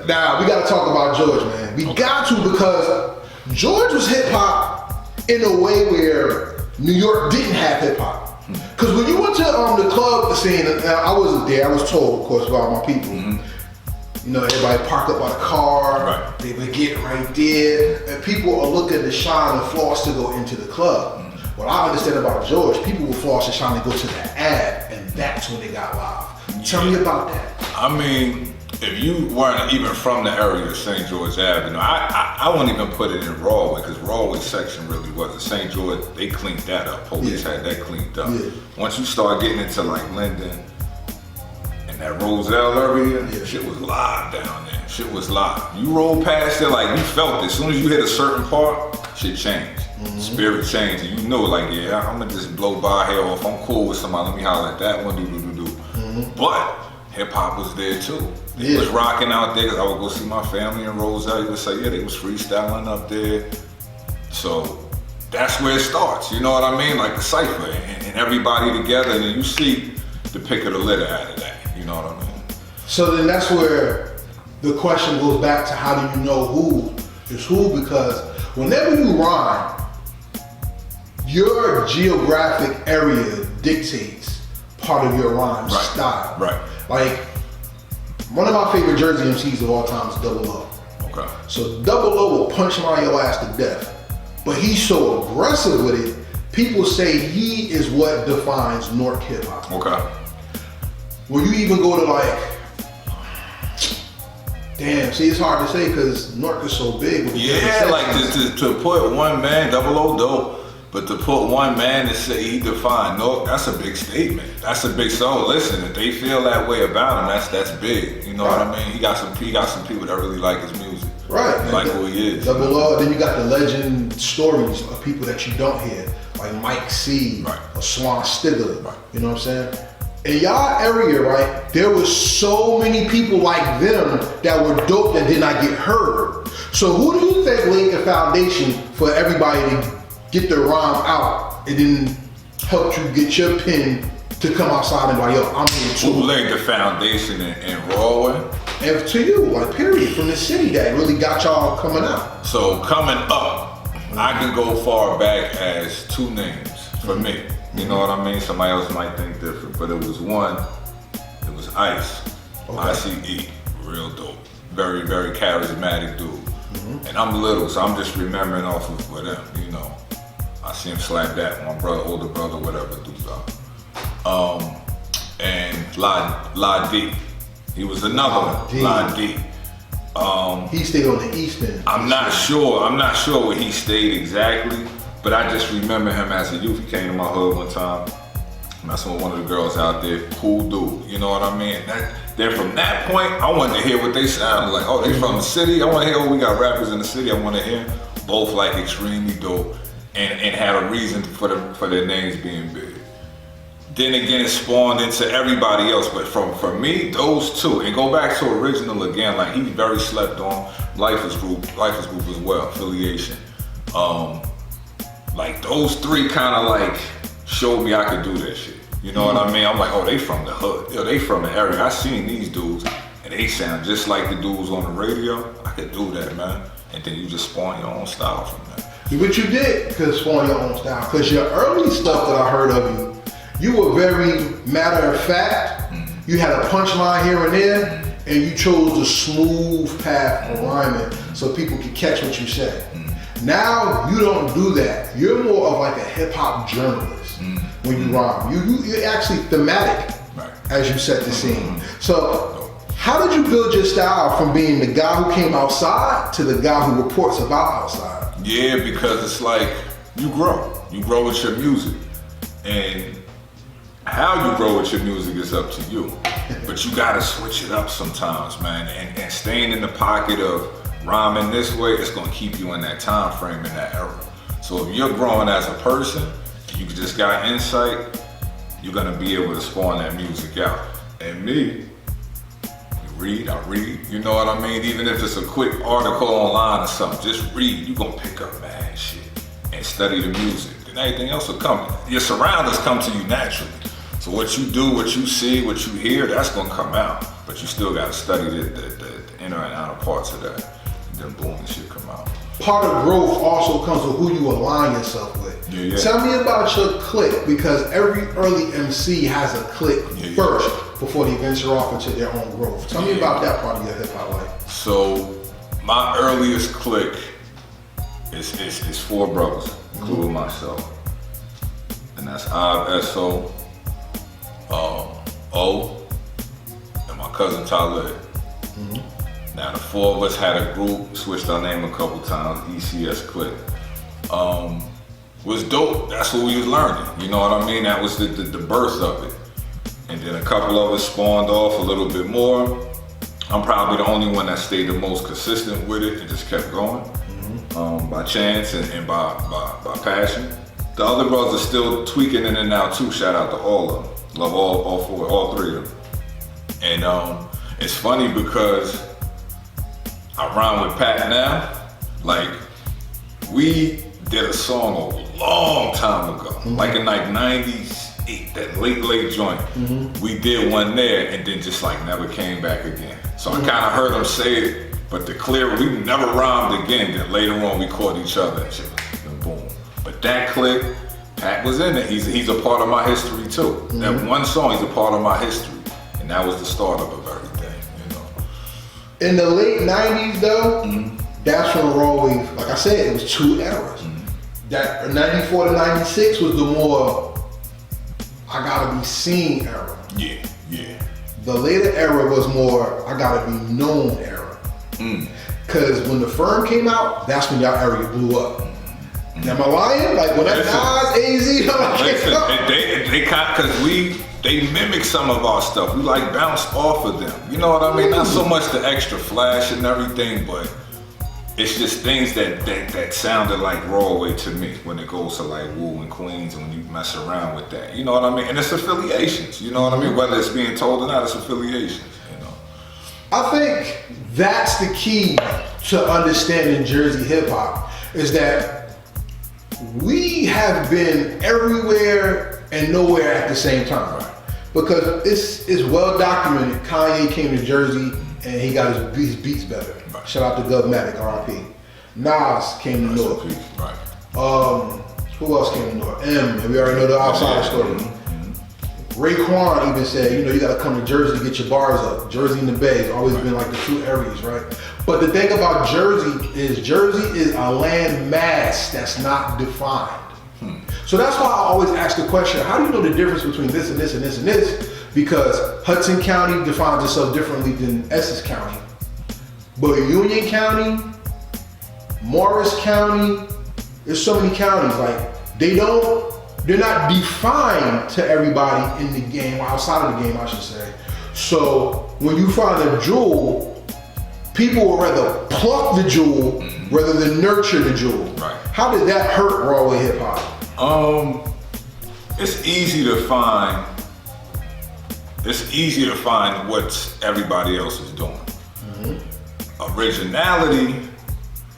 Now, we got to talk about George, man. We got to, because George was hip-hop in a way where New York didn't have hip-hop. Because when you went to the club scene, I wasn't there, I was told, of course, by all my people. You know, everybody parked up by the car, Right. they were getting right there, and people are looking to shine and floss to go into the club. What I understand about George, people will floss and shine to go to the ad, and that's when they got live. Tell me about that. I mean, if you weren't even from the area of St. George Avenue, I wouldn't even put it in Rahway, because Rahway section really wasn't. St. George, they cleaned that up. Police had that cleaned up. Yeah. Once you start getting into like Linden and that Roselle area, shit was live down there. Shit was live. You roll past it, like you felt it. As soon as you hit a certain part, shit changed. Spirit changed. And you know, like, yeah, I'm gonna just blow by here, or if I'm cool with somebody, let me holler at that one, do. But hip hop was there too. They was rocking out there, because I would go see my family in Roselle. You would say, yeah, they was freestyling up there. So that's where it starts, you know what I mean? Like the cypher and everybody together, and then you see the pick of the litter out of that, you know what I mean? So then that's where the question goes back to, how do you know who is who? Because whenever you rhyme, your geographic area dictates part of your rhyme style. Right. Like, one of my favorite Jersey MCs of all time is Double O. Okay. So Double O will punchline your ass to death, but he's so aggressive with it, people say he is what defines North hip hop. Okay. Will you even go to like, damn, see, it's hard to say because North is so big. With like to put one man, Double O dope, but to put one man and say he defined North, that's a big statement. That's a big soul. Listen, if they feel that way about him, that's big. You know what I mean? He got some people that really like his music. Right. They like who he is. Double O, then you got the legend stories of people that you don't hear, like Mike C, or Swan Stigler. You know what I'm saying? In y'all area, right, there was so many people like them that were dope that did not get heard. So who do you think laid the foundation for everybody to get the rhyme out and then helped you get your pen to come outside and like, yo, I'm here too? Who laid the foundation in Rahway? And to you, like, period, from the city that really got y'all coming out. So coming up, I can go far back as two names for me. You know what I mean? Somebody else might think different, but it was Ice. ICE, real dope. Very, very charismatic dude. And I'm little, so I'm just remembering off of with him, you know. I see him slap that, my brother, older brother, whatever dudes are. And La D. He was another one, La D. He stayed on the East End. I'm not sure where he stayed exactly, but I just remember him as a youth. He came to my hood one time, messing with one of the girls out there, cool dude, you know what I mean? Then from that point, I wanted to hear what they sounded like. Oh, they from the city? I want to hear, oh, we got rappers in the city. I want to hear both like extremely dope and had a reason for their names being big. Then again, it spawned into everybody else, but for me, those two, and go back to original again, like he's very slept on, Lifers Group as well, affiliation. Like those three kind of like showed me I could do that shit. You know what I mean? I'm like, oh, they from the hood. Yo, they from the area. I seen these dudes and they sound just like the dudes on the radio. I could do that, man. And then you just spawn your own style from that. But you did spawn your own style, because your early stuff that I heard of you were very matter of fact. You had a punchline here and there, and you chose the smooth path of rhyming so people could catch what you said. Now you don't do that. You're more of like a hip hop journalist when you rhyme. You're actually thematic as you set the scene. So how did you build your style from being the guy who came outside to the guy who reports about outside? Yeah, because it's like you grow with your music, and how you grow with your music is up to you. But you gotta switch it up sometimes, man. And staying in the pocket of rhyming this way, it's gonna keep you in that time frame, in that era. So if you're growing as a person, you just got insight, you're gonna be able to spawn that music out. And me, I read, you know what I mean? Even if it's a quick article online or something, just read, you're gonna pick up mad shit and study the music. And everything else will come. Your surroundings come to you naturally. So what you do, what you see, what you hear, that's gonna come out. But you still gotta study the inner and outer parts of that. And then boom, the shit come out. Part of growth also comes with who you align yourself with. Yeah. Tell me about your clique, because every early MC has a clique first before they venture off into their own growth. Tell me about that part of your hip hop life. So my earliest clique is 4 brothers, including myself. And that's I.S.O., O, and my cousin Talib. Now the 4 of us had a group, switched our name a couple times, ECS Clique. Was dope, that's what we was learning, you know what I mean? That was the birth of it. And then a couple of us spawned off a little bit more. I'm probably the only one that stayed the most consistent with it and just kept going. By chance and by passion. The other brothers are still tweaking in and out too, shout out to all of them. Love all 3 of them. And it's funny because I rhyme with Pat now. Like, we did a song a long time ago, like in like 98, that late joint. We did one there and then just like never came back again. So I kind of heard him say it, but we never rhymed again. Then later on we caught each other and shit, and boom. But that clique, Pat was in it. He's a part of my history too. That one song is a part of my history, and that was the startup of everything, you know. In the late 90s though, that's when Rahway, like I said, it was 2 eras. That 94 to 96 was the more I gotta be seen era. Yeah. The later era was more I gotta be known era. Cause when the Firm came out, that's when y'all area blew up. Am I lying? Like when that Nas, AZ, they cause they mimic some of our stuff. We like bounced off of them. You know what I mean? Not so much the extra flash and everything, but it's just things that sounded like Rahway to me when it goes to like Wu and Queens and when you mess around with that. You know what I mean? And it's affiliations, you know what I mean? Whether it's being told or not, it's affiliations, you know. I think that's the key to understanding Jersey hip hop is that we have been everywhere and nowhere at the same time. Because it's well documented. Kanye came to Jersey and he got his beats better. Shout out to Govmatic, RIP. Nas came to Newark. Who else came to Newark? And we already know the outside story. Raekwon even said, you gotta come to Jersey to get your bars up. Jersey and the Bay has always been like the 2 areas, right? But the thing about Jersey is a land mass that's not defined. So that's why I always ask the question, how do you know the difference between this and this and this and this? Because Hudson County defines itself differently than Essex County. But Union County, Morris County, there's so many counties, like they're not defined to everybody in the game, or outside of the game, I should say. So when you find a jewel, people would rather pluck the jewel rather than nurture the jewel. Right. How did that hurt Rahway Hip-Hop? It's easy to find what everybody else is doing. Originality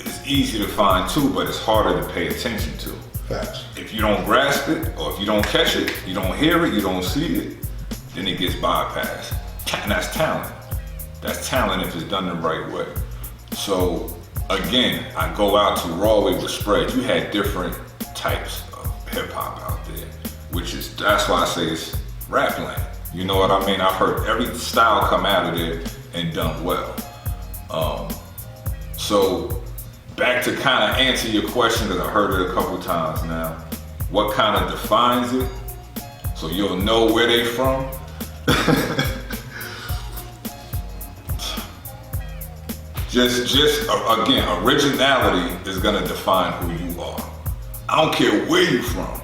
is easy to find too, but it's harder to pay attention to. Facts. If you don't grasp it, or if you don't catch it, you don't hear it, you don't see it, then it gets bypassed. And that's talent. That's talent if it's done the right way. So again, I go out to Rahway with spreads. You had different types of hip hop out there, that's why I say it's rap land. You know what I mean? I've heard every style come out of there and done well. So back to kind of answer your question, because I heard it a couple times now. What kind of defines it? So you'll know where they from. Just again, originality is gonna define who you are. I don't care where you from,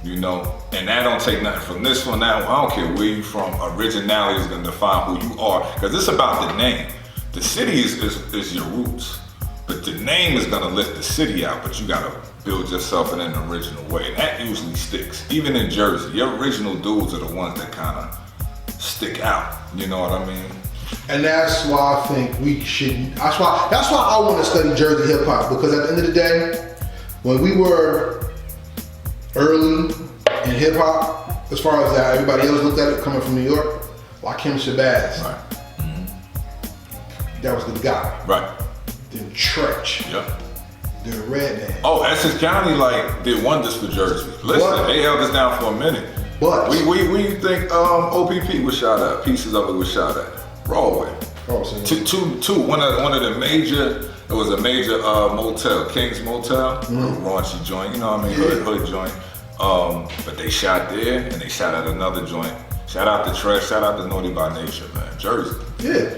and that don't take nothing from this one, that one. I don't care where you from. Originality is gonna define who you are, because it's about the name. The city is your roots, but the name is gonna lift the city out, but you gotta build yourself in an original way. And that usually sticks. Even in Jersey, your original dudes are the ones that kind of stick out. You know what I mean? And that's why I think we should, that's why I want to study Jersey hip hop, because at the end of the day, when we were early in hip hop, as far as that, everybody else looked at it coming from New York, Lakim Shabazz. Right. that was the guy. Right. Then Tretch. Yep. The Redman. Oh, Essex County like did wonders for Jersey. Listen, they held us down for a minute. But we think OPP was shot at. Pieces of it was shot at. Rahway. Oh, so Two. One of the major. It was a major motel, King's Motel, raunchy joint. You know what I mean? Hood joint. But they shot there and they shot at another joint. Shout out to Tretch. Shout out to Naughty by Nature, man. Jersey. Yeah.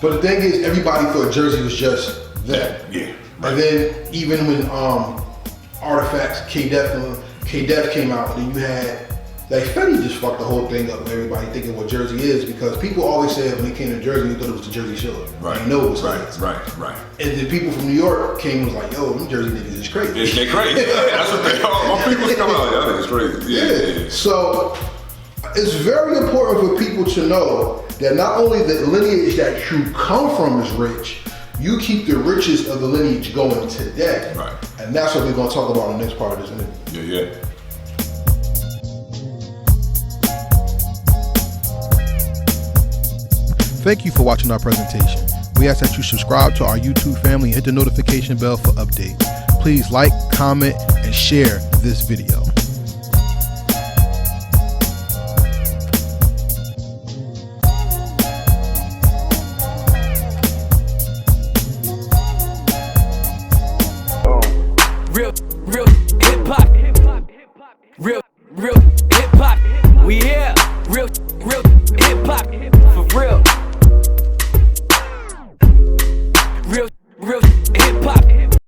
But the thing is, everybody thought Jersey was just that. Yeah. Right. And then even when Artifacts, K-Def came out, then you had like Fetty just fucked the whole thing up with everybody thinking what Jersey is, because people always said when they came to Jersey, they thought it was the Jersey Shore. Right. They know it was right. And then people from New York came and was like, yo, them Jersey niggas is crazy. They're crazy. That's what they call. When people come out like, that nigga's crazy. Yeah. So it's very important for people to know that not only the lineage that you come from is rich, you keep the richest of the lineage going today. Right. And that's what we're going to talk about in the next part of this interview. Yeah. Thank you for watching our presentation. We ask that you subscribe to our YouTube family and hit the notification bell for updates. Please like, comment, and share this video.